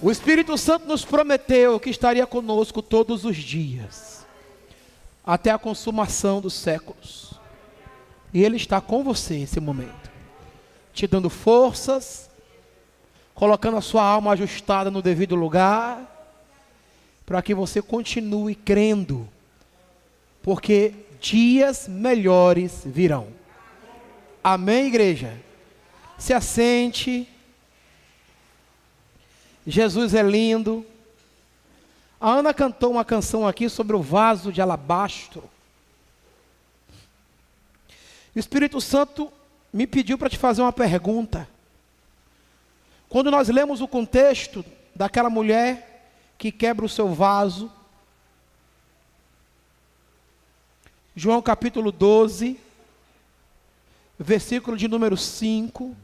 O Espírito Santo nos prometeu que estaria conosco todos os dias, até a consumação dos séculos. E Ele está com você nesse momento, te dando forças, colocando a sua alma ajustada no devido lugar, para que você continue crendo, porque dias melhores virão. Amém, igreja? Se assente. Jesus é lindo. A Ana cantou uma canção aqui sobre o vaso de alabastro. O Espírito Santo me pediu para te fazer uma pergunta. Quando nós lemos o contexto daquela mulher que quebra o seu vaso, João capítulo 12, versículo de número 5.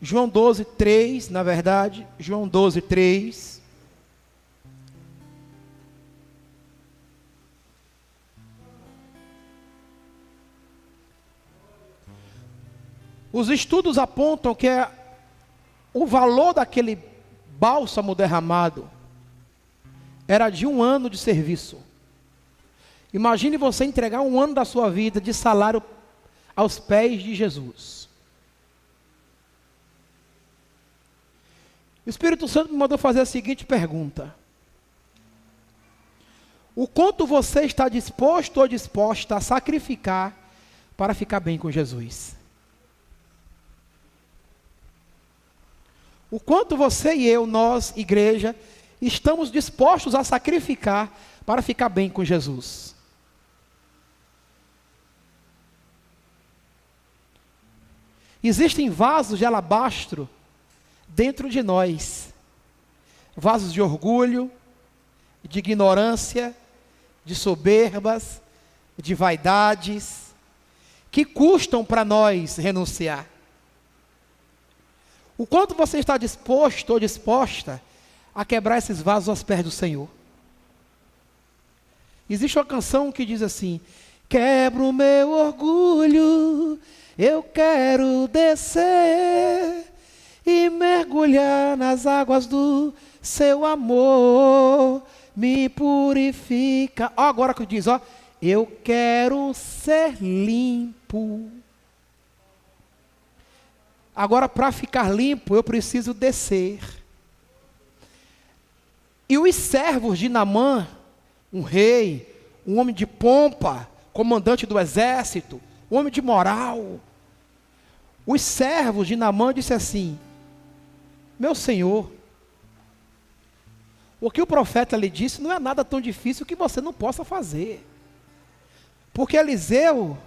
João 12, 3, na verdade, João 12, 3. Os estudos apontam que o valor daquele bálsamo derramado era de 1 ano de serviço. Imagine você entregar 1 ano da sua vida de salário aos pés de Jesus. O Espírito Santo me mandou fazer a seguinte pergunta: o quanto você está disposto ou disposta a sacrificar para ficar bem com Jesus? O quanto você e eu, nós, igreja, estamos dispostos a sacrificar para ficar bem com Jesus? Existem vasos de alabastro dentro de nós, vasos de orgulho, de ignorância, de soberbas, de vaidades, que custam para nós renunciar. O quanto você está disposto ou disposta a quebrar esses vasos aos pés do Senhor? Existe uma canção que diz assim: quebra o meu orgulho, eu quero descer e mergulhar nas águas do seu amor, me purifica. Ó, agora que diz, ó, eu quero ser limpo. Agora, para ficar limpo, eu preciso descer. E os servos de Naamã, um rei, um homem de pompa, comandante do exército, um homem de moral, os servos de Naamã disseram assim: meu senhor, o que o profeta lhe disse não é nada tão difícil que você não possa fazer. Porque Eliseu,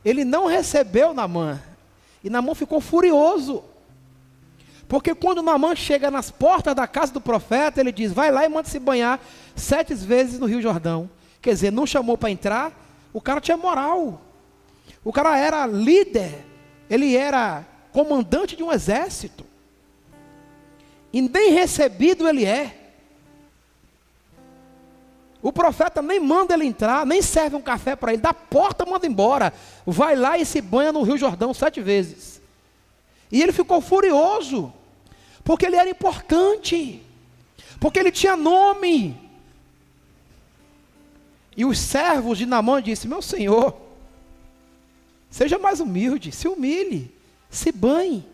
ele não recebeu Naamã. E Naamã ficou furioso. Porque quando Naamã chega nas portas da casa do profeta, ele diz: vai lá e manda se banhar 7 vezes no Rio Jordão. Quer dizer, não chamou para entrar, o cara tinha moral. O cara era líder, ele era comandante de um exército. E nem recebido ele é. O profeta nem manda ele entrar, nem serve um café para ele, da porta manda embora. Vai lá e se banha no Rio Jordão 7 vezes. E ele ficou furioso, porque ele era importante, porque ele tinha nome. E os servos de Naamã disseram: meu senhor, seja mais humilde, se humilhe, se banhe.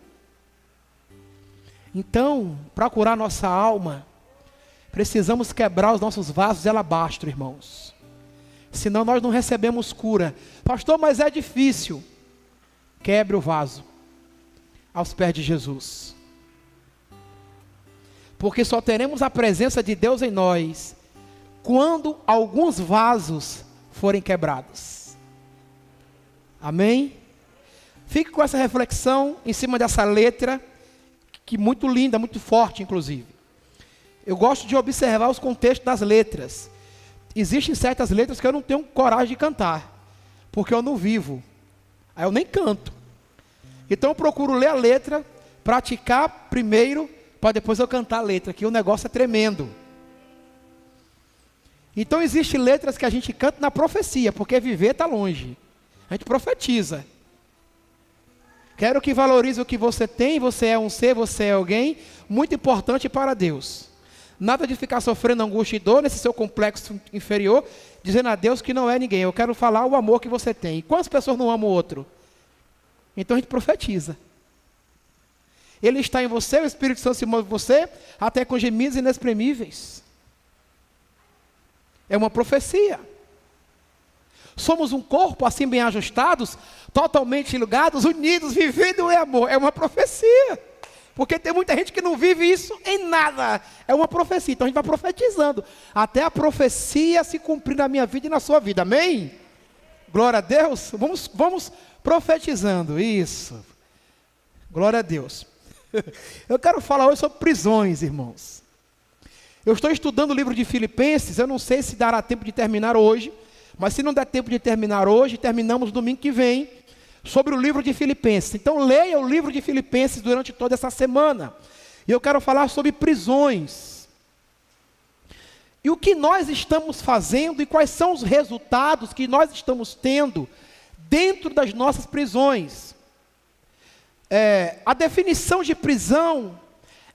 Então, para curar nossa alma, precisamos quebrar os nossos vasos de alabastro, irmãos. Senão nós não recebemos cura. Pastor, mas é difícil. Quebre o vaso aos pés de Jesus. Porque só teremos a presença de Deus em nós quando alguns vasos forem quebrados. Amém? Fique com essa reflexão em cima dessa letra, que muito linda, muito forte, inclusive. Eu gosto de observar os contextos das letras. Existem certas letras que eu não tenho coragem de cantar, porque eu não vivo. Aí eu nem canto. Então eu procuro ler a letra, praticar primeiro, para depois eu cantar a letra, que o negócio é tremendo. Então existem letras que a gente canta na profecia, porque viver está longe. A gente profetiza. Quero que valorize o que você tem. Você é um ser, você é alguém muito importante para Deus. Nada de ficar sofrendo angústia e dor nesse seu complexo inferior, dizendo a Deus que não é ninguém. Eu quero falar o amor que você tem. E quantas pessoas não amam o outro? Então a gente profetiza. Ele está em você, o Espírito Santo se move em você, até com gemidos inexprimíveis. É uma profecia. Somos um corpo assim bem ajustados, totalmente ligados, unidos, vivendo em amor. É uma profecia. Porque tem muita gente que não vive isso em nada. É uma profecia. Então a gente vai profetizando, até a profecia se cumprir na minha vida e na sua vida. Amém? Glória a Deus. Vamos profetizando. Isso. Glória a Deus. Eu quero falar hoje sobre prisões, irmãos. Eu estou estudando o livro de Filipenses. Eu não sei se dará tempo de terminar hoje, mas se não der tempo de terminar hoje, terminamos domingo que vem, sobre o livro de Filipenses. Então leia o livro de Filipenses durante toda essa semana. E eu quero falar sobre prisões. E o que nós estamos fazendo e quais são os resultados que nós estamos tendo dentro das nossas prisões. A definição de prisão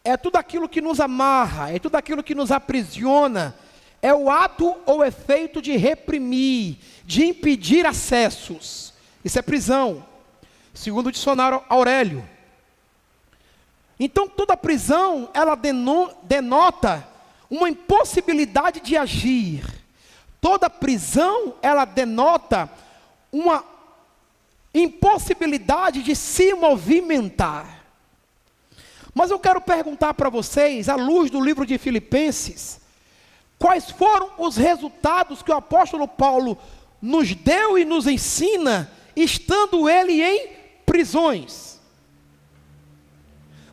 é tudo aquilo que nos amarra, é tudo aquilo que nos aprisiona. É o ato ou efeito de reprimir, de impedir acessos. Isso é prisão, segundo o dicionário Aurélio. Então toda prisão, ela denota uma impossibilidade de agir. Toda prisão, ela denota uma impossibilidade de se movimentar. Mas eu quero perguntar para vocês, à luz do livro de Filipenses, quais foram os resultados que o apóstolo Paulo nos deu e nos ensina, estando ele em prisões?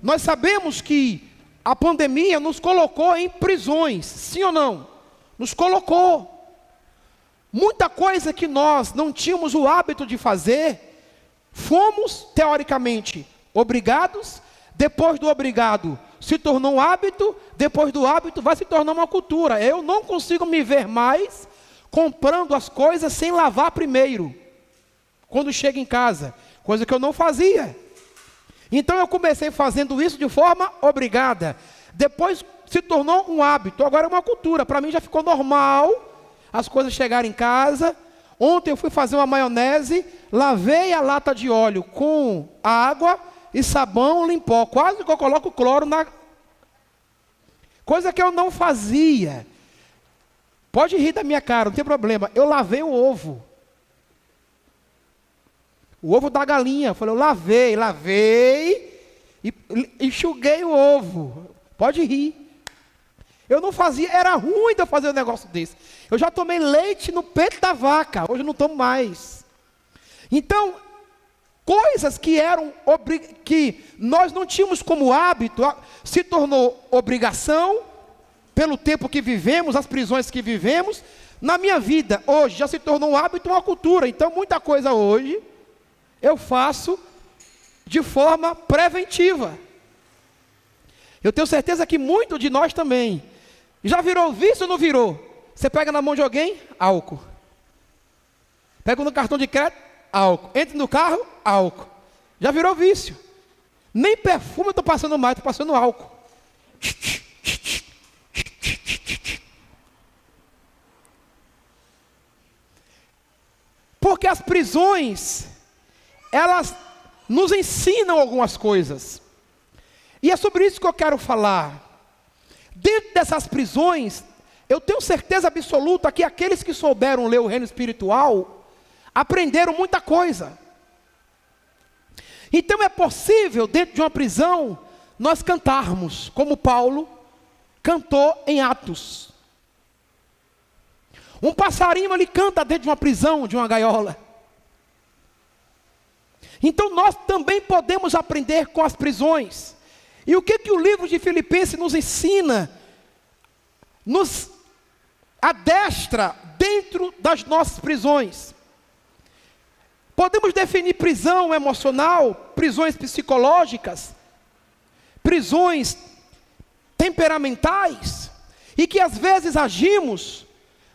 Nós sabemos que a pandemia nos colocou em prisões, sim ou não? Nos colocou. Muita coisa que nós não tínhamos o hábito de fazer, fomos, teoricamente, obrigados. Depois do obrigado, se tornou um hábito. Depois do hábito, vai se tornar uma cultura. Eu não consigo me ver mais comprando as coisas sem lavar primeiro, quando chego em casa, coisa que eu não fazia. Então eu comecei fazendo isso de forma obrigada. Depois se tornou um hábito, agora é uma cultura. Para mim já ficou normal as coisas chegarem em casa. Ontem eu fui fazer uma maionese, lavei a lata de óleo com água e sabão, limpou. Quase que eu coloco cloro na... Coisa que eu não fazia. Pode rir da minha cara, não tem problema. Eu lavei o ovo. O ovo da galinha. Eu falei, eu lavei e enxuguei o ovo. Pode rir. Eu não fazia, era ruim de eu fazer um negócio desse. Eu já tomei leite no peito da vaca, hoje eu não tomo mais. Então, coisas que que nós não tínhamos como hábito, se tornou obrigação, pelo tempo que vivemos, as prisões que vivemos. Na minha vida, hoje, já se tornou um hábito, uma cultura. Então, muita coisa hoje, eu faço de forma preventiva. Eu tenho certeza que muito de nós também. Já virou vício ou não virou? Você pega na mão de alguém, álcool. Pega no cartão de crédito, álcool. Entra no carro, álcool. Já virou vício. Nem perfume eu estou passando mais, estou passando álcool. Porque as prisões, elas nos ensinam algumas coisas. E é sobre isso que eu quero falar. Dentro dessas prisões, eu tenho certeza absoluta que aqueles que souberam ler o reino espiritual, aprenderam muita coisa. Então é possível, dentro de uma prisão, nós cantarmos, como Paulo cantou em Atos. Um passarinho, ele canta dentro de uma prisão, de uma gaiola. Então nós também podemos aprender com as prisões. E o que o livro de Filipenses nos ensina? Nos adestra dentro das nossas prisões. Podemos definir prisão emocional, prisões psicológicas, prisões temperamentais, e que às vezes agimos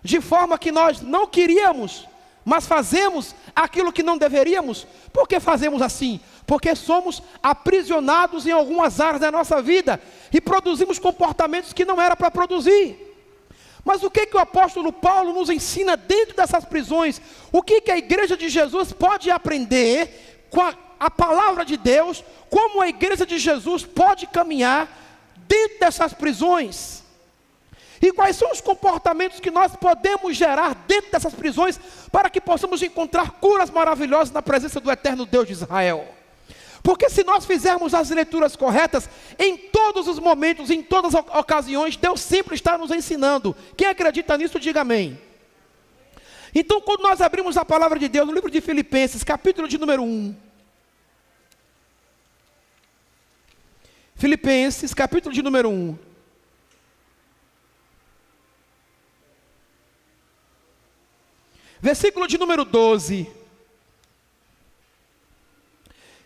de forma que nós não queríamos, mas fazemos aquilo que não deveríamos. Por que fazemos assim? porque somos aprisionados em algumas áreas da nossa vida e produzimos comportamentos que não era para produzir. Mas o que o apóstolo Paulo nos ensina dentro dessas prisões? O que a igreja de Jesus pode aprender com a palavra de Deus? Como a igreja de Jesus pode caminhar dentro dessas prisões? E quais são os comportamentos que nós podemos gerar dentro dessas prisões para que possamos encontrar curas maravilhosas na presença do eterno Deus de Israel? Porque se nós fizermos as leituras corretas, em todos os momentos, em todas as ocasiões, Deus sempre está nos ensinando. Quem acredita nisso, diga amém. Então, quando nós abrimos a palavra de Deus no livro de Filipenses, capítulo de número 1. Filipenses, capítulo de número 1. Versículo de número 12.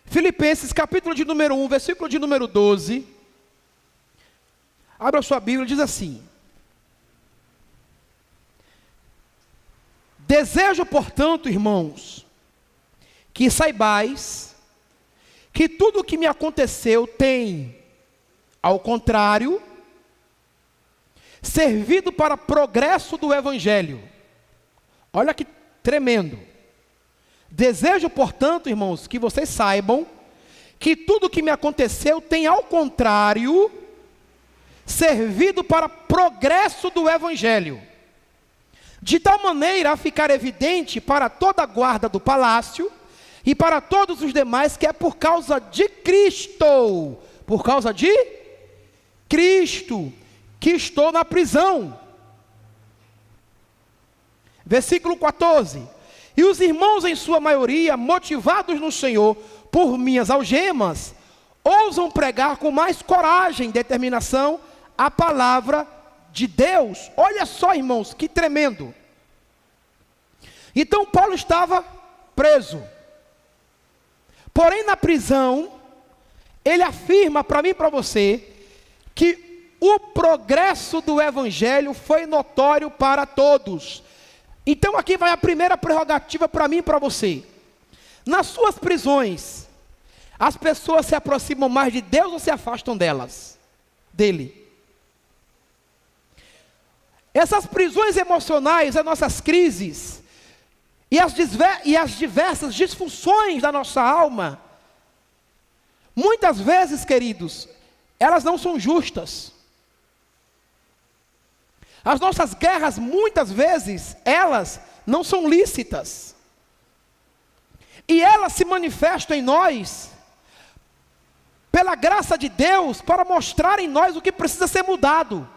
Filipenses, capítulo de número 1, versículo de número 12. Abra a sua Bíblia, diz assim: desejo, portanto, irmãos, que saibais que tudo o que me aconteceu tem, ao contrário, servido para progresso do Evangelho. Olha que tremendo. Desejo, portanto, irmãos, que vocês saibam que tudo o que me aconteceu tem, ao contrário, servido para progresso do Evangelho, de tal maneira a ficar evidente para toda a guarda do palácio e para todos os demais que é por causa de Cristo, que estou na prisão. Versículo 14. E os irmãos, em sua maioria, motivados no Senhor por minhas algemas, ousam pregar com mais coragem e determinação a palavra de Deus. Olha só, irmãos, que tremendo. Então Paulo estava preso. Porém, na prisão, ele afirma para mim e para você que o progresso do Evangelho foi notório para todos. Então aqui vai a primeira prerrogativa para mim e para você. Nas suas prisões, as pessoas se aproximam mais de Deus ou se afastam dele? Essas prisões emocionais, as nossas crises e as diversas disfunções da nossa alma, muitas vezes, queridos, elas não são justas. As nossas guerras, muitas vezes, elas não são lícitas. E elas se manifestam em nós, pela graça de Deus, para mostrar em nós o que precisa ser mudado,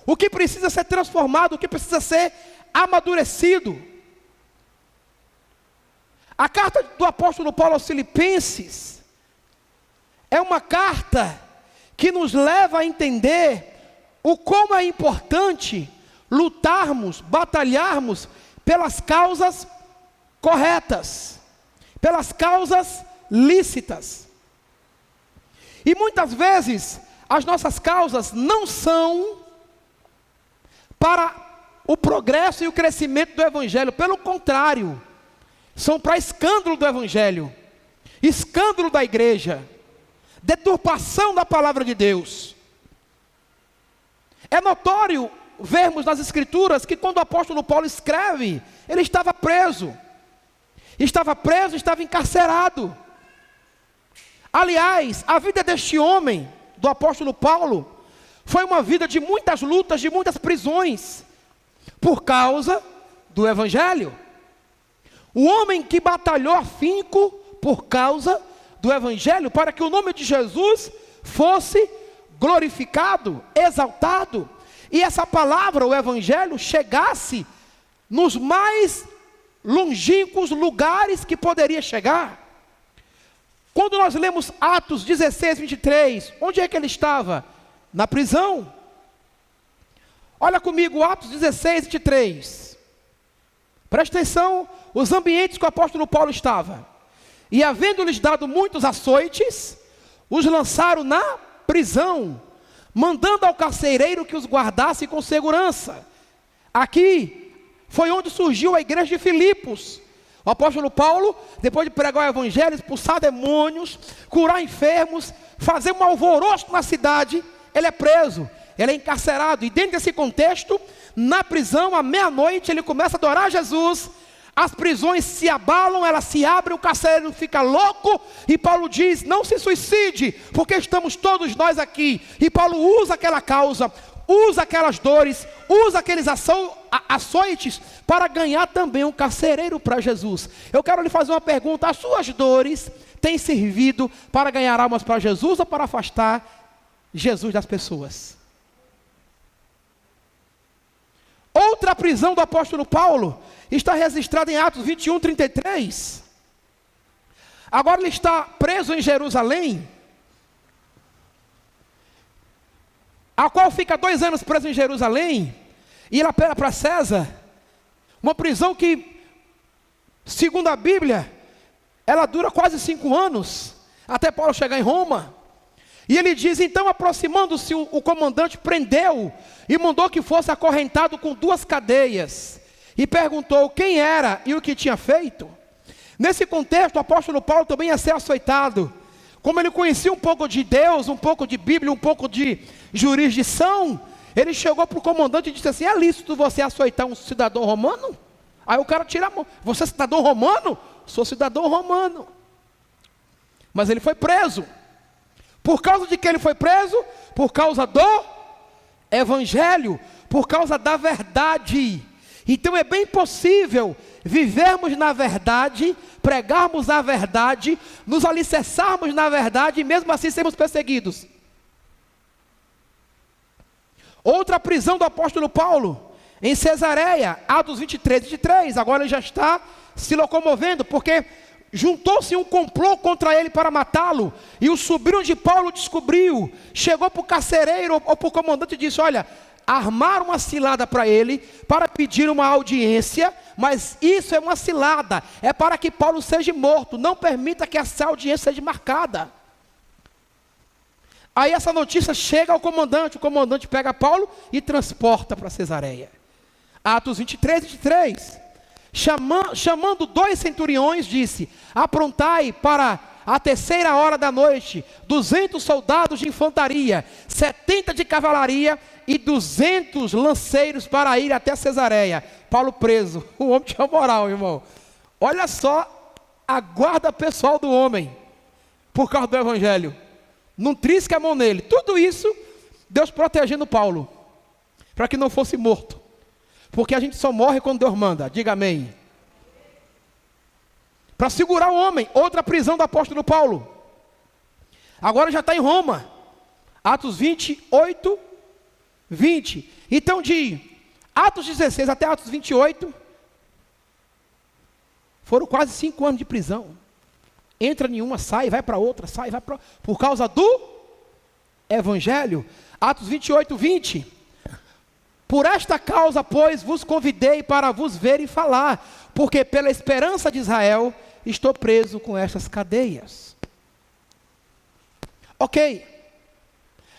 o que precisa ser transformado, o que precisa ser amadurecido. A carta do apóstolo Paulo aos Filipenses é uma carta que nos leva a entender o como é importante lutarmos, batalharmos pelas causas corretas, pelas causas lícitas. E muitas vezes as nossas causas não são para o progresso e o crescimento do Evangelho, pelo contrário, são para escândalo do Evangelho, escândalo da igreja, deturpação da palavra de Deus. É notório vermos nas Escrituras que quando o apóstolo Paulo escreve, ele estava preso, estava encarcerado. Aliás, a vida deste homem, do apóstolo Paulo, foi uma vida de muitas lutas, de muitas prisões, por causa do Evangelho. O homem que batalhou afinco por causa do Evangelho, para que o nome de Jesus fosse glorificado, exaltado, e essa palavra, o Evangelho, chegasse nos mais longínquos lugares que poderia chegar. Quando nós lemos Atos 16, 23, onde é que ele estava? Na prisão. Olha comigo, Atos 16, 23. Presta atenção, os ambientes que o apóstolo Paulo estava. E havendo-lhes dado muitos açoites, os lançaram na prisão, mandando ao carcereiro que os guardasse com segurança. Aqui foi onde surgiu a igreja de Filipos. O apóstolo Paulo, depois de pregar o evangelho, expulsar demônios, curar enfermos, fazer um alvoroço na cidade, ele é preso, ele é encarcerado. E dentro desse contexto, na prisão, à meia-noite, ele começa a adorar Jesus. As prisões se abalam, elas se abrem, o carcereiro fica louco. E Paulo diz, não se suicide, porque estamos todos nós aqui. E Paulo usa aquela causa, usa aquelas dores, usa aqueles açoites para ganhar também um carcereiro para Jesus. Eu quero lhe fazer uma pergunta: as suas dores têm servido para ganhar almas para Jesus ou para afastar Jesus das pessoas? Outra prisão do apóstolo Paulo está registrada em Atos 21, 33. Agora ele está preso em Jerusalém, a qual fica 2 anos preso em Jerusalém, e ele apela para César, uma prisão que, segundo a Bíblia, ela dura quase 5 anos, até Paulo chegar em Roma. E ele diz, então, aproximando-se, o comandante prendeu e mandou que fosse acorrentado com 2 cadeias, e perguntou quem era e o que tinha feito. Nesse contexto, o apóstolo Paulo também ia ser açoitado. Como ele conhecia um pouco de Deus, um pouco de Bíblia, um pouco de jurisdição, ele chegou para o comandante e disse assim: é lícito você açoitar um cidadão romano? Aí o cara tira a mão: você é cidadão romano? Sou cidadão romano. Mas ele foi preso. Por causa de que ele foi preso? Por causa do evangelho, por causa da verdade. Então é bem possível vivermos na verdade, pregarmos a verdade, nos alicerçarmos na verdade e mesmo assim sermos perseguidos. Outra prisão do apóstolo Paulo, em Cesareia, Atos 23. Agora ele já está se locomovendo, porque juntou-se um complô contra ele para matá-lo, e o sobrinho de Paulo descobriu, chegou para o carcereiro ou para o comandante e disse: olha, armaram uma cilada para ele, para pedir uma audiência, mas isso é uma cilada, é para que Paulo seja morto, não permita que essa audiência seja marcada. Aí essa notícia chega ao comandante, o comandante pega Paulo e transporta para Cesareia. Atos 23. Chamando 2 centuriões, disse: aprontai para a 3ª hora da noite 200 soldados de infantaria, 70 de cavalaria e 200 lanceiros para ir até Cesareia. Paulo preso. O homem tinha moral, irmão. Olha só a guarda pessoal do homem, por causa do evangelho. Não trisca a mão nele. Tudo isso, Deus protegendo Paulo, para que não fosse morto. Porque a gente só morre quando Deus manda. Diga amém. Para segurar o homem. Outra prisão do apóstolo Paulo. Agora já está em Roma. Atos 28, 20. Então de Atos 16 até Atos 28, foram quase 5 anos de prisão. Entra em uma, sai, vai para outra, sai, vai para outra. Por causa do evangelho. Atos 28, 20. Por esta causa, pois, vos convidei para vos ver e falar, porque pela esperança de Israel, estou preso com estas cadeias. Ok.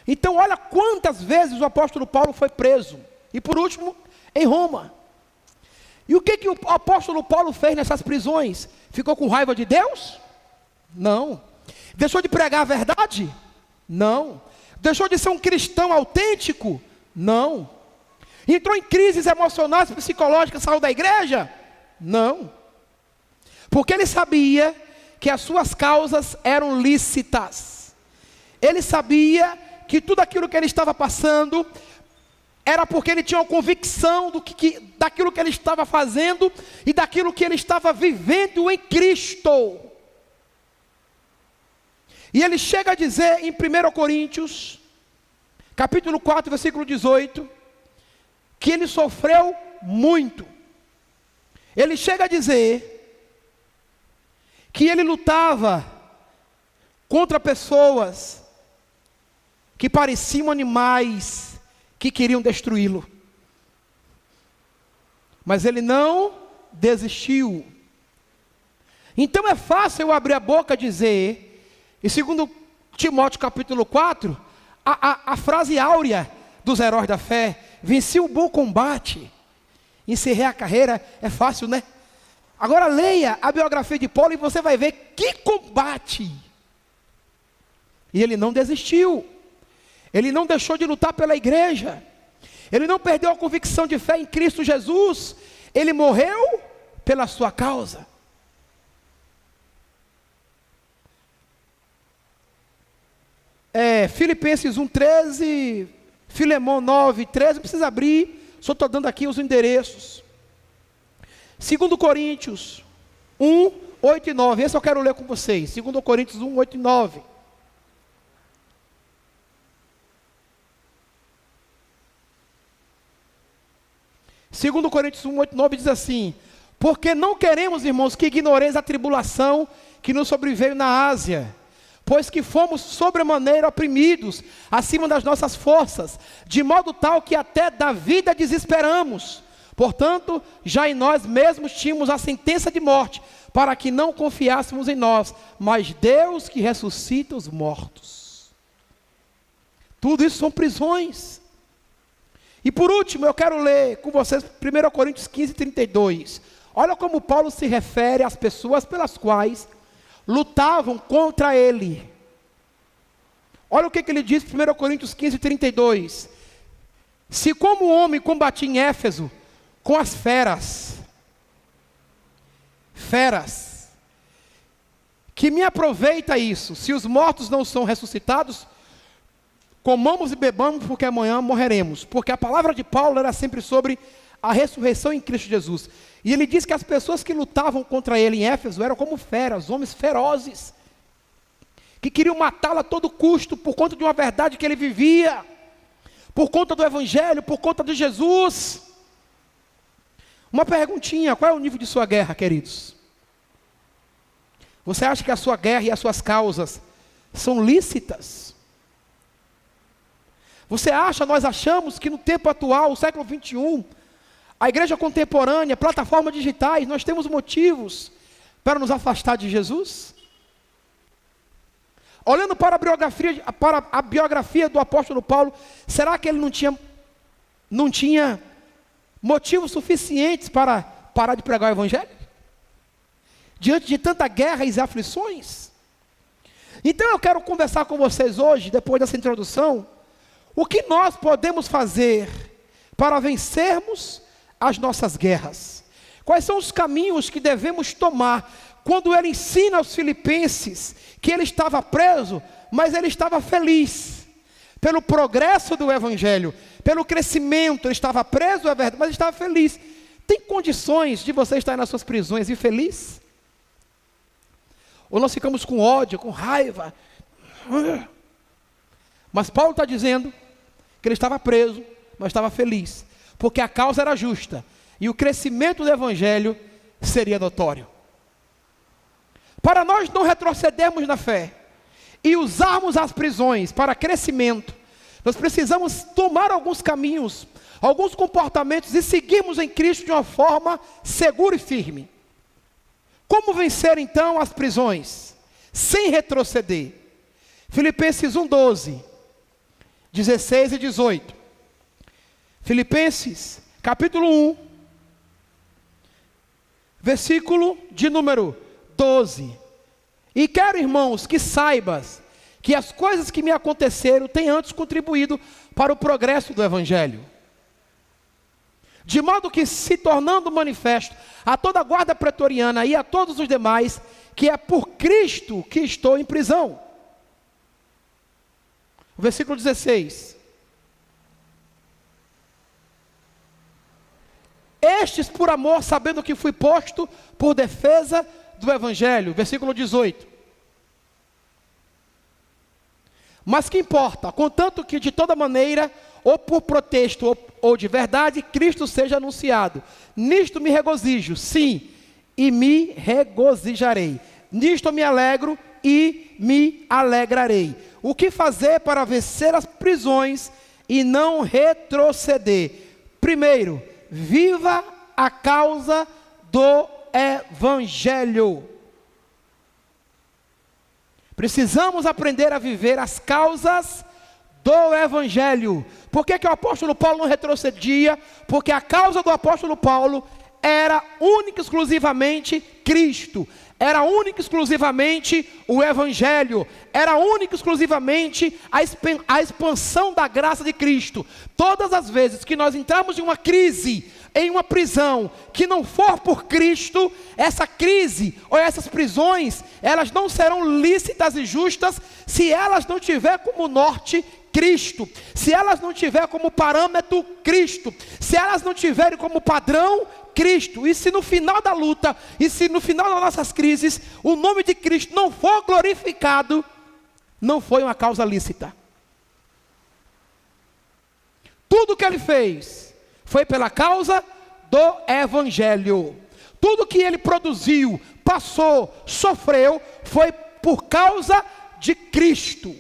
Então, olha quantas vezes o apóstolo Paulo foi preso. E por último, em Roma. E o que o apóstolo Paulo fez nessas prisões? Ficou com raiva de Deus? Não. Deixou de pregar a verdade? Não. Deixou de ser um cristão autêntico? Não. Entrou em crises emocionais, psicológicas, saiu da igreja? Não. Porque ele sabia que as suas causas eram lícitas. Ele sabia que tudo aquilo que ele estava passando era porque ele tinha uma convicção daquilo que ele estava fazendo e daquilo que ele estava vivendo em Cristo. E ele chega a dizer em 1 Coríntios, capítulo 4, versículo 18, que ele sofreu muito. Ele chega a dizer que ele lutava contra pessoas que pareciam animais que queriam destruí-lo. Mas ele não desistiu. Então é fácil eu abrir a boca e dizer, em 2 Timóteo capítulo 4, a frase áurea dos heróis da fé: venci o bom combate, encerrei a carreira. É fácil, né? Agora leia a biografia de Paulo e você vai ver que combate. E ele não desistiu. Ele não deixou de lutar pela igreja. Ele não perdeu a convicção de fé em Cristo Jesus. Ele morreu pela sua causa. Filipenses 1,13, Filemão 9,13, não precisa abrir, só estou dando aqui os endereços. 2 Coríntios 1, 8 e 9, esse eu quero ler com vocês, 2 Coríntios 1, 8 e 9. Segundo Coríntios 1, 8 e 9 diz assim: porque não queremos, irmãos, que ignoreis a tribulação que nos sobreveio na Ásia, pois que fomos sobremaneira oprimidos, acima das nossas forças, de modo tal que até da vida desesperamos. Portanto, já em nós mesmos tínhamos a sentença de morte, para que não confiássemos em nós, mas Deus que ressuscita os mortos. Tudo isso são prisões. E por último, eu quero ler com vocês 1 Coríntios 15, 32. Olha como Paulo se refere às pessoas pelas quais lutavam contra ele. Olha o que ele diz, 1 Coríntios 15, 32. Se como o homem combatia em Éfeso com as feras, que me aproveita isso, se os mortos não são ressuscitados, comamos e bebamos, porque amanhã morreremos. Porque a palavra de Paulo era sempre sobre a ressurreição em Cristo Jesus. E ele diz que as pessoas que lutavam contra ele em Éfeso eram como feras, homens ferozes, que queriam matá-lo a todo custo, por conta de uma verdade que ele vivia, por conta do Evangelho, por conta de Jesus. Uma perguntinha: qual é o nível de sua guerra, queridos? Você acha que a sua guerra e as suas causas são lícitas? Nós achamos que no tempo atual, o século 21, a igreja contemporânea, plataformas digitais, nós temos motivos para nos afastar de Jesus? Olhando para a biografia do apóstolo Paulo, será que ele não tinha motivos suficientes para parar de pregar o Evangelho? Diante de tanta guerra e aflições? Então eu quero conversar com vocês hoje, depois dessa introdução, o que nós podemos fazer para vencermos as nossas guerras? Quais são os caminhos que devemos tomar? Quando ele ensina aos filipenses que ele estava preso, mas ele estava feliz, pelo progresso do Evangelho, pelo crescimento. Ele estava preso, é verdade, mas estava feliz. Tem condições de você estar nas suas prisões e feliz? Ou nós ficamos com ódio, com raiva? Mas Paulo está dizendo que ele estava preso, mas estava feliz, porque a causa era justa, e o crescimento do Evangelho seria notório. Para nós não retrocedermos na fé, e usarmos as prisões para crescimento, nós precisamos tomar alguns caminhos, alguns comportamentos, e seguirmos em Cristo de uma forma segura e firme. Como vencer então as prisões? Sem retroceder. Filipenses 1:12, 16 e 18. Filipenses, capítulo 1, versículo de número 12. E quero, irmãos, que saibas que as coisas que me aconteceram têm antes contribuído para o progresso do Evangelho. De modo que, se tornando manifesto a toda a guarda pretoriana e a todos os demais, que é por Cristo que estou em prisão. Versículo 16. Estes por amor, sabendo que fui posto por defesa do Evangelho. Versículo 18. Mas que importa, contanto que de toda maneira, ou por protesto ou de verdade, Cristo seja anunciado. Nisto me regozijo, sim, e me regozijarei. Nisto me alegro e me alegrarei. O que fazer para vencer as prisões e não retroceder? Primeiro, viva a causa do Evangelho. Precisamos aprender a viver as causas do Evangelho. Por que o apóstolo Paulo não retrocedia? Porque a causa do apóstolo Paulo era única e exclusivamente Cristo, era única e exclusivamente o Evangelho, era única e exclusivamente a expansão da graça de Cristo. Todas as vezes que nós entramos em uma crise, em uma prisão, que não for por Cristo, essa crise ou essas prisões, elas não serão lícitas e justas se elas não tiver como norte Cristo, se elas não tiver como parâmetro Cristo, se elas não tiverem como padrão Cristo. E se no final da luta, e se no final das nossas crises, o nome de Cristo não for glorificado, não foi uma causa lícita. Tudo que ele fez foi pela causa do Evangelho. Tudo que ele produziu, passou, sofreu, foi por causa de Cristo.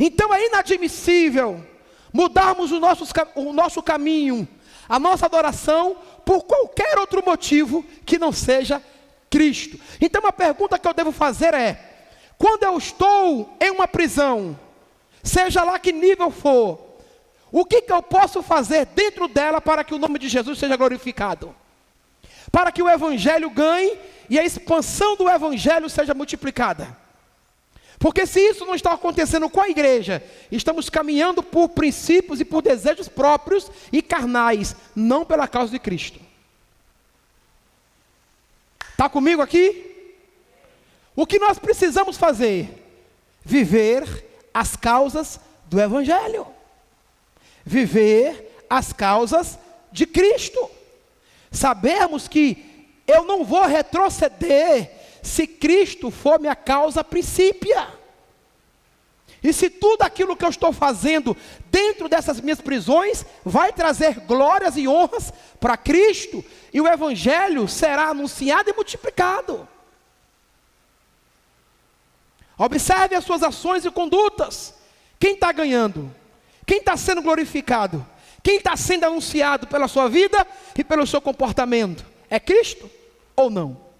Então é inadmissível mudarmos o nosso caminho, a nossa adoração, por qualquer outro motivo que não seja Cristo. Então a pergunta que eu devo fazer é: quando eu estou em uma prisão, seja lá que nível for, o que eu posso fazer dentro dela para que o nome de Jesus seja glorificado? Para que o Evangelho ganhe e a expansão do Evangelho seja multiplicada. Porque se isso não está acontecendo com a igreja, estamos caminhando por princípios e por desejos próprios e carnais, não pela causa de Cristo. Está comigo aqui? O que nós precisamos fazer? Viver as causas do Evangelho. Viver as causas de Cristo. Sabemos que eu não vou retroceder se Cristo for minha causa princípia. E se tudo aquilo que eu estou fazendo dentro dessas minhas prisões vai trazer glórias e honras para Cristo, e o Evangelho será anunciado e multiplicado. Observe as suas ações e condutas. Quem está ganhando? Quem está sendo glorificado? Quem está sendo anunciado pela sua vida e pelo seu comportamento? É Cristo ou não?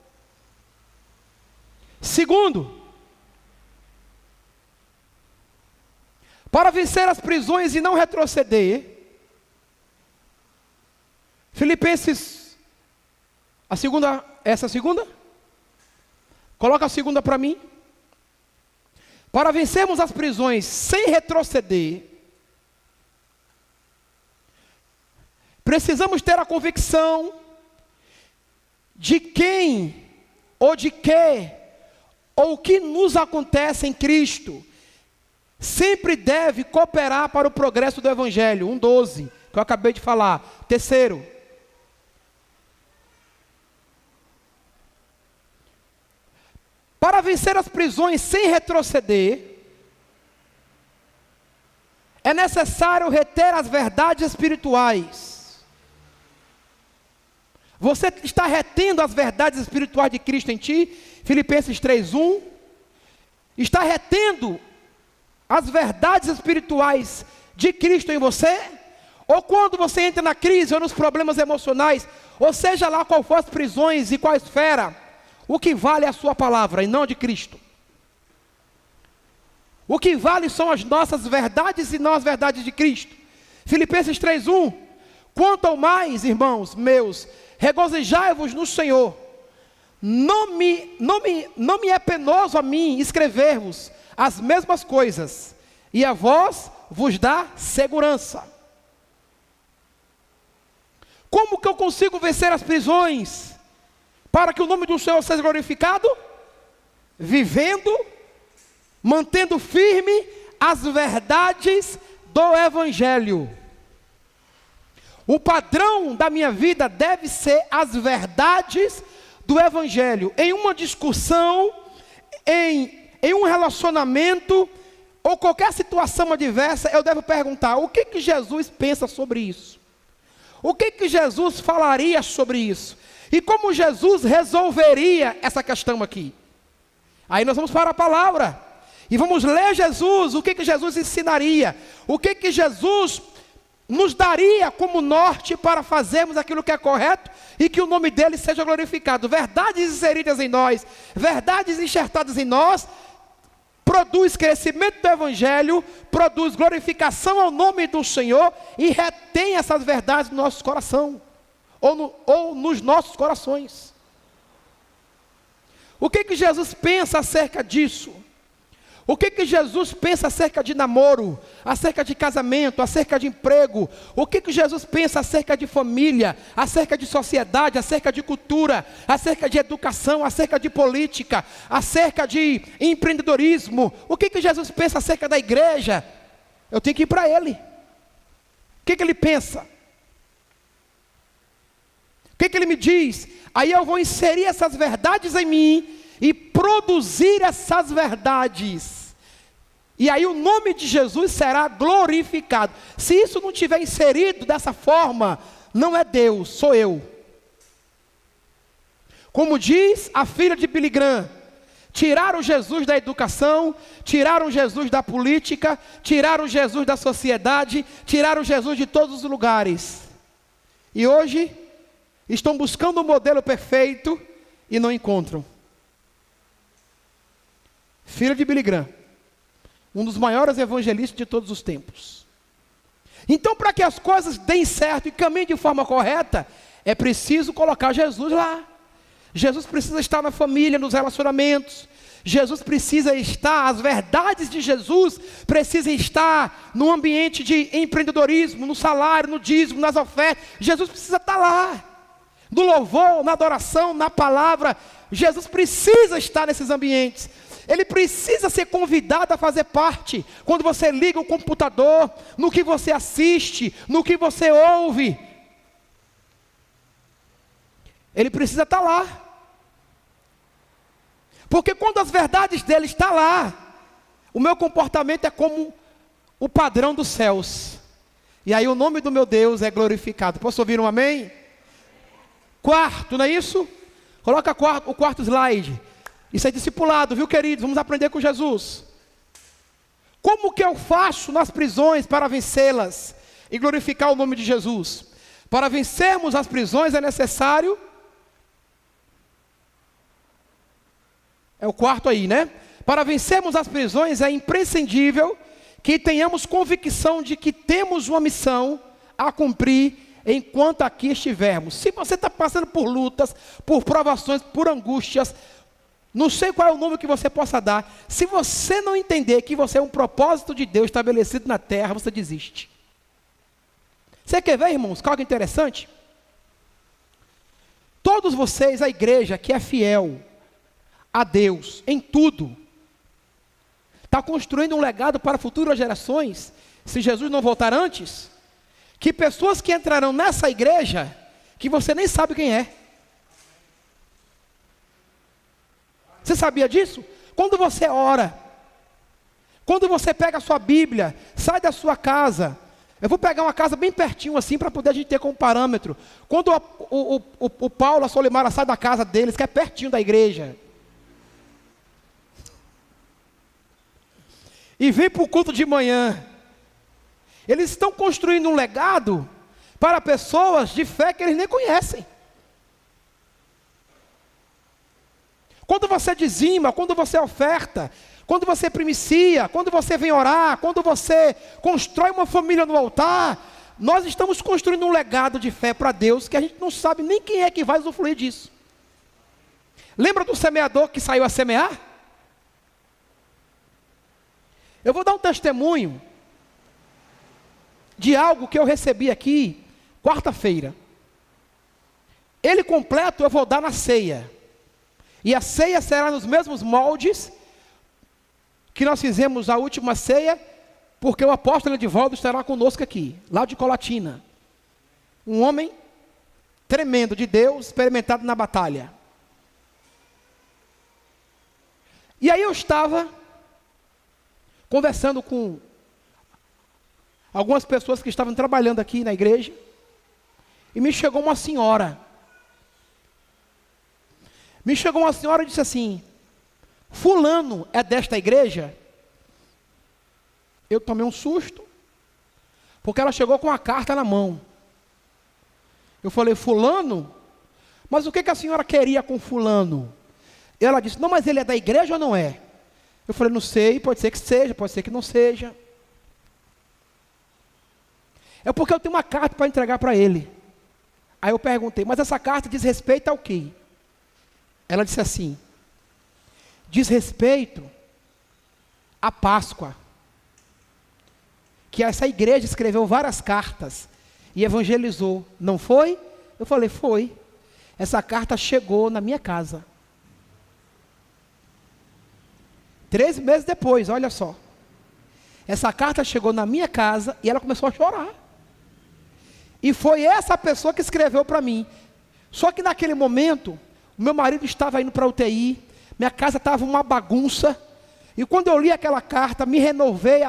Segundo, para vencer as prisões e não retroceder, Filipenses, essa segunda? Coloca a segunda para mim. Para vencermos as prisões sem retroceder, precisamos ter a convicção de quem ou de que ou o que nos acontece em Cristo sempre deve cooperar para o progresso do Evangelho. 1:12, que eu acabei de falar. Terceiro, para vencer as prisões sem retroceder, é necessário reter as verdades espirituais. Você está retendo as verdades espirituais de Cristo em ti? Filipenses 3:1. Está retendo as verdades espirituais de Cristo em você? Ou quando você entra na crise ou nos problemas emocionais, ou seja lá qual for as prisões e qual esfera, o que vale é a sua palavra e não a de Cristo. O que vale são as nossas verdades e não as verdades de Cristo. Filipenses 3:1. Quanto ao mais, irmãos meus, regozijai-vos no Senhor. Não me é penoso a mim escrever-vos as mesmas coisas, e a vós vos dá segurança. Como que eu consigo vencer as prisões para que o nome do Senhor seja glorificado? Vivendo, mantendo firme as verdades do Evangelho. O padrão da minha vida deve ser as verdades do Evangelho. Em uma discussão, em um relacionamento, ou qualquer situação adversa, eu devo perguntar: o que Jesus pensa sobre isso? O que Jesus falaria sobre isso? E como Jesus resolveria essa questão aqui? Aí nós vamos para a palavra e vamos ler Jesus, o que Jesus ensinaria, o que Jesus nos daria como norte para fazermos aquilo que é correto e que o nome dele seja glorificado. Verdades inseridas em nós, verdades enxertadas em nós, produz crescimento do Evangelho, produz glorificação ao nome do Senhor e retém essas verdades no nosso coração, ou nos nossos corações. O que Jesus pensa acerca disso? O que Jesus pensa acerca de namoro, acerca de casamento, acerca de emprego? O que Jesus pensa acerca de família, acerca de sociedade, acerca de cultura, acerca de educação, acerca de política, acerca de empreendedorismo? O que Jesus pensa acerca da igreja? Eu tenho que ir para Ele. O que Ele pensa? O que Ele me diz? Aí eu vou inserir essas verdades em mim e produzir essas verdades. E aí o nome de Jesus será glorificado. Se isso não tiver inserido dessa forma, não é Deus, sou eu. Como diz a filha de Billy Graham, tiraram Jesus da educação, tiraram Jesus da política, tiraram Jesus da sociedade, tiraram Jesus de todos os lugares. E hoje estão buscando um modelo perfeito e não encontram. Filha de Billy Graham, um dos maiores evangelistas de todos os tempos. Então, para que as coisas deem certo e caminhem de forma correta, é preciso colocar Jesus lá. Jesus precisa estar na família, nos relacionamentos. Jesus precisa estar, as verdades de Jesus precisam estar no ambiente de empreendedorismo, no salário, no dízimo, nas ofertas. Jesus precisa estar lá. No louvor, na adoração, na palavra. Jesus precisa estar nesses ambientes. Ele precisa ser convidado a fazer parte. Quando você liga o computador, no que você assiste, no que você ouve. Ele precisa estar lá. Porque quando as verdades dele estão lá, o meu comportamento é como o padrão dos céus. E aí o nome do meu Deus é glorificado. Posso ouvir um amém? Quarto, não é isso? Coloca o quarto slide. Isso é discipulado, viu, queridos? Vamos aprender com Jesus. Como que eu faço nas prisões para vencê-las e glorificar o nome de Jesus? Para vencermos as prisões é necessário... É o quarto aí, né? Para vencermos as prisões é imprescindível que tenhamos convicção de que temos uma missão a cumprir enquanto aqui estivermos. Se você está passando por lutas, por provações, por angústias, não sei qual é o nome que você possa dar. Se você não entender que você é um propósito de Deus estabelecido na terra, você desiste. Você quer ver, irmãos, algo interessante? Todos vocês, a igreja que é fiel a Deus em tudo, está construindo um legado para futuras gerações, se Jesus não voltar antes, que pessoas que entrarão nessa igreja, que você nem sabe quem é. Você sabia disso? Quando você ora, quando você pega a sua Bíblia, sai da sua casa, eu vou pegar uma casa bem pertinho assim, para poder a gente ter como parâmetro. Quando o Paulo, a Solimara sai da casa deles, que é pertinho da igreja, e vem para o culto de manhã, eles estão construindo um legado para pessoas de fé que eles nem conhecem. Quando você dizima, quando você oferta, quando você primicia, quando você vem orar, quando você constrói uma família no altar, nós estamos construindo um legado de fé para Deus que a gente não sabe nem quem é que vai usufruir disso. Lembra do semeador que saiu a semear? Eu vou dar um testemunho de algo que eu recebi aqui quarta-feira. Ele completo eu vou dar na ceia. E a ceia será nos mesmos moldes que nós fizemos a última ceia, porque o apóstolo Edivaldo estará conosco aqui, lá de Colatina. Um homem tremendo de Deus, experimentado na batalha. E aí eu estava conversando com algumas pessoas que estavam trabalhando aqui na igreja, e me chegou uma senhora. Me chegou uma senhora e disse assim: fulano é desta igreja? Eu tomei um susto, porque ela chegou com a carta na mão. Eu falei: fulano? Mas o que a senhora queria com fulano? Ela disse: não, mas ele é da igreja ou não é? Eu falei, não sei, pode ser que seja, pode ser que não seja. É porque eu tenho uma carta para entregar para ele. Aí eu perguntei, mas essa carta diz respeito ao quê? Ela disse assim, diz respeito à Páscoa. Que essa igreja escreveu várias cartas e evangelizou. Não foi? Eu falei, foi. Essa carta chegou na minha casa. 3 meses depois, olha só. Essa carta chegou na minha casa e ela começou a chorar. E foi essa pessoa que escreveu para mim. Só que naquele momento, o meu marido estava indo para a UTI, minha casa estava uma bagunça. E quando eu li aquela carta, me renovei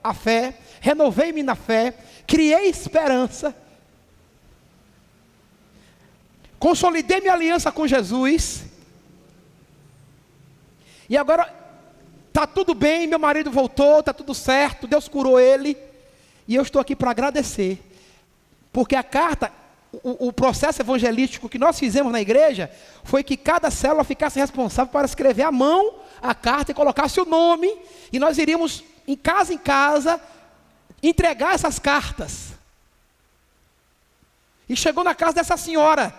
a fé, renovei-me na fé, criei esperança. Consolidei minha aliança com Jesus. E agora está tudo bem, meu marido voltou, está tudo certo, Deus curou ele. E eu estou aqui para agradecer. Porque a carta, o processo evangelístico que nós fizemos na igreja, foi que cada célula ficasse responsável para escrever à mão a carta e colocasse o nome. E nós iríamos em casa, entregar essas cartas. E chegou na casa dessa senhora.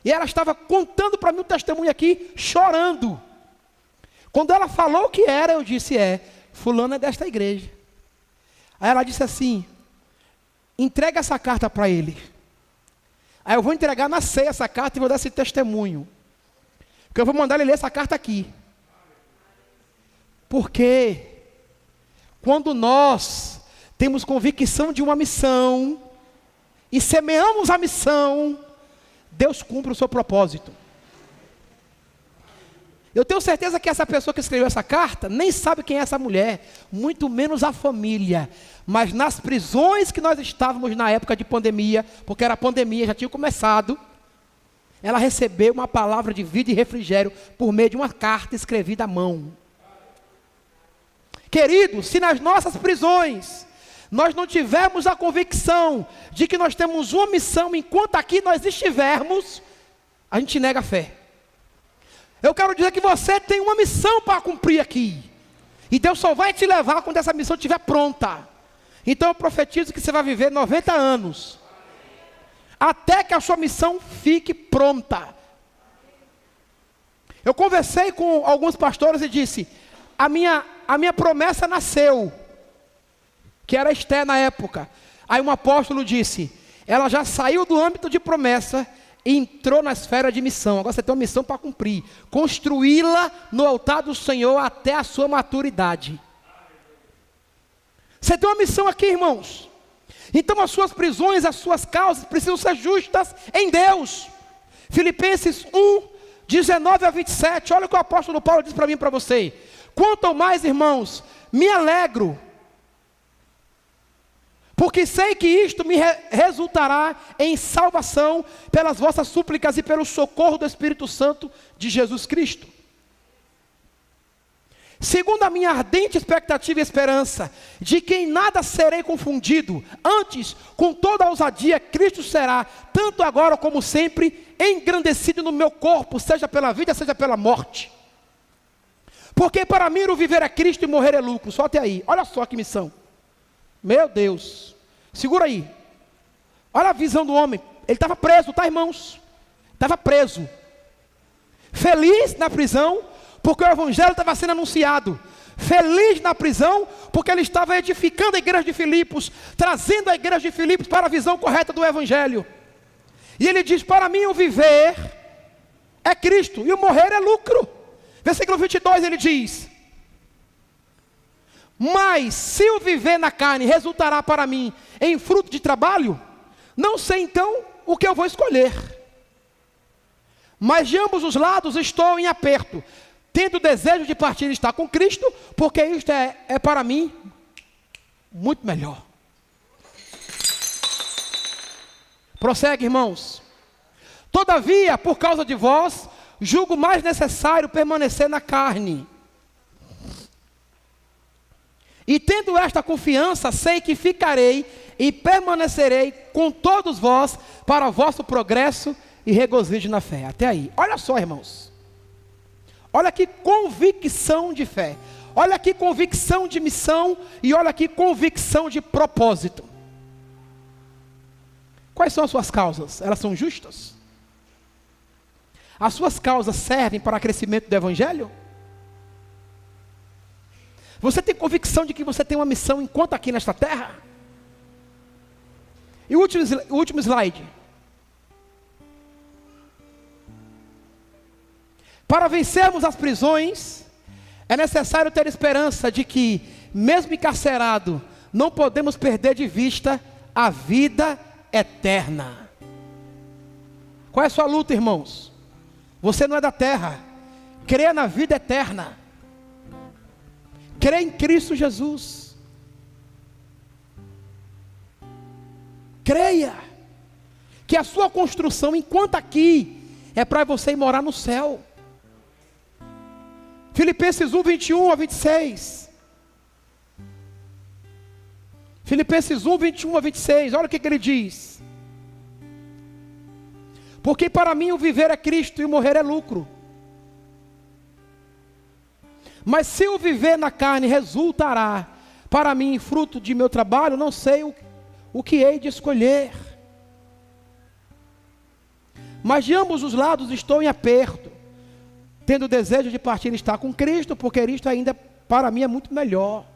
E ela estava contando para mim o testemunho aqui, chorando. Quando ela falou o que era, eu disse, fulano é desta igreja. Aí ela disse assim, entrega essa carta para ele. Aí eu vou entregar na ceia essa carta e vou dar esse testemunho. Porque eu vou mandar ele ler essa carta aqui. Porque quando nós temos convicção de uma missão e semeamos a missão, Deus cumpre o seu propósito. Eu tenho certeza que essa pessoa que escreveu essa carta nem sabe quem é essa mulher, muito menos a família. Mas nas prisões que nós estávamos na época de pandemia, porque era pandemia, já tinha começado, ela recebeu uma palavra de vida e refrigério por meio de uma carta escrevida à mão. Querido, se nas nossas prisões nós não tivermos a convicção de que nós temos uma missão enquanto aqui nós estivermos, a gente nega a fé. Eu quero dizer que você tem uma missão para cumprir aqui. E Deus só vai te levar quando essa missão estiver pronta. Então eu profetizo que você vai viver 90 anos. Até que a sua missão fique pronta. Eu conversei com alguns pastores e disse, a minha promessa nasceu. Que era Esté na época. Aí um apóstolo disse, ela já saiu do âmbito de promessa e entrou na esfera de missão. Agora você tem uma missão para cumprir. Construí-la no altar do Senhor até a sua maturidade. Você tem uma missão aqui, irmãos. Então as suas prisões, as suas causas precisam ser justas em Deus. Filipenses 1, 19 a 27. Olha o que o apóstolo Paulo diz para mim e para você. Quanto ao mais, irmãos, me alegro, porque sei que isto me resultará em salvação pelas vossas súplicas e pelo socorro do Espírito Santo de Jesus Cristo. Segundo a minha ardente expectativa e esperança, de que em nada serei confundido, antes, com toda a ousadia, Cristo será, tanto agora como sempre, engrandecido no meu corpo, seja pela vida, seja pela morte. Porque para mim o viver é Cristo e morrer é lucro. Só até aí, olha só que missão. Meu Deus, segura aí. Olha a visão do homem. Ele estava preso, tá, irmãos? Estava preso. Feliz na prisão, porque o evangelho estava sendo anunciado. Feliz na prisão, porque ele estava edificando a igreja de Filipos, trazendo a igreja de Filipos para a visão correta do evangelho. E ele diz, para mim o viver é Cristo e o morrer é lucro. Versículo 22 ele diz, mas se o viver na carne resultará para mim em fruto de trabalho, não sei então o que eu vou escolher. Mas de ambos os lados estou em aperto, tendo desejo de partir e estar com Cristo, porque isto é para mim muito melhor. Prossegue, irmãos. Todavia, por causa de vós, julgo mais necessário permanecer na carne. E tendo esta confiança, sei que ficarei e permanecerei com todos vós para o vosso progresso e regozijo na fé. Até aí. Olha só, irmãos. Olha que convicção de fé. Olha aqui convicção de missão e olha aqui convicção de propósito. Quais são as suas causas? Elas são justas? As suas causas servem para o crescimento do Evangelho? Você tem convicção de que você tem uma missão enquanto aqui nesta terra? E o último slide. Para vencermos as prisões, é necessário ter esperança de que, mesmo encarcerado, não podemos perder de vista a vida eterna. Qual é a sua luta, irmãos? Você não é da terra. Creia na vida eterna. Creia em Cristo Jesus. Creia que a sua construção, enquanto aqui, é para você ir morar no céu. Filipenses 1, 21 a 26. Filipenses 1, 21 a 26. Olha o que ele diz. Porque para mim o viver é Cristo e o morrer é lucro. Mas se o viver na carne resultará para mim fruto de meu trabalho, não sei o que hei de escolher. Mas de ambos os lados estou em aperto, tendo o desejo de partir e estar com Cristo, porque Cristo ainda para mim é muito melhor.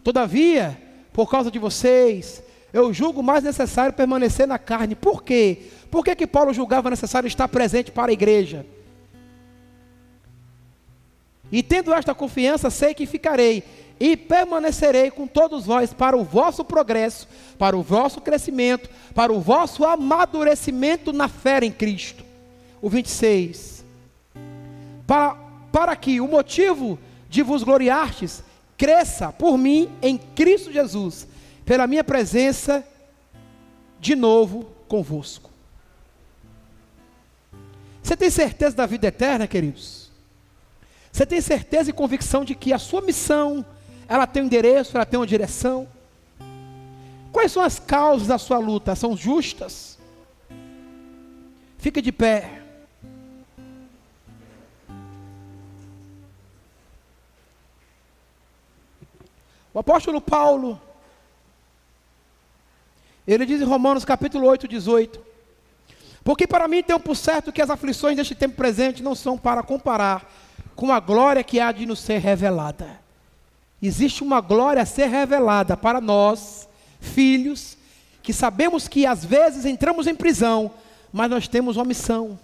Todavia, por causa de vocês, eu julgo mais necessário permanecer na carne. Por quê? Por que Paulo julgava necessário estar presente para a igreja? E tendo esta confiança, sei que ficarei e permanecerei com todos vós para o vosso progresso, para o vosso crescimento, para o vosso amadurecimento na fé em Cristo. O 26. Para que o motivo de vos gloriartes cresça por mim em Cristo Jesus, pela minha presença de novo convosco. Você tem certeza da vida eterna, queridos? Você tem certeza e convicção de que a sua missão, ela tem um endereço, ela tem uma direção? Quais são as causas da sua luta? São justas? Fica de pé. O apóstolo Paulo, ele diz em Romanos capítulo 8, 18: porque para mim tenho por certo que as aflições deste tempo presente não são para comparar com a glória que há de nos ser revelada. Existe uma glória a ser revelada para nós, filhos, que sabemos que às vezes entramos em prisão, mas nós temos uma missão.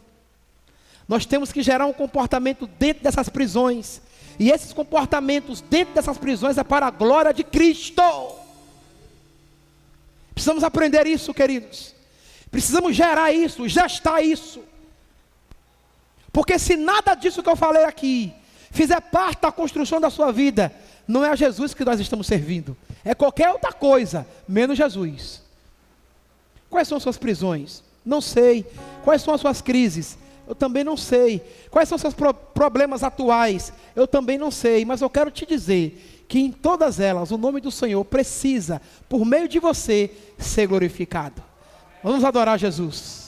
Nós temos que gerar um comportamento dentro dessas prisões, e esses comportamentos dentro dessas prisões é para a glória de Cristo. Precisamos aprender isso, queridos. Precisamos gerar isso, gestar isso. Porque se nada disso que eu falei aqui fizer parte da construção da sua vida, não é a Jesus que nós estamos servindo, é qualquer outra coisa, menos Jesus. Quais são as suas prisões? Não sei. Quais são as suas crises? Eu também não sei. Quais são os seus problemas atuais? Eu também não sei. Mas eu quero te dizer que em todas elas, o nome do Senhor precisa, por meio de você, ser glorificado. Vamos adorar Jesus.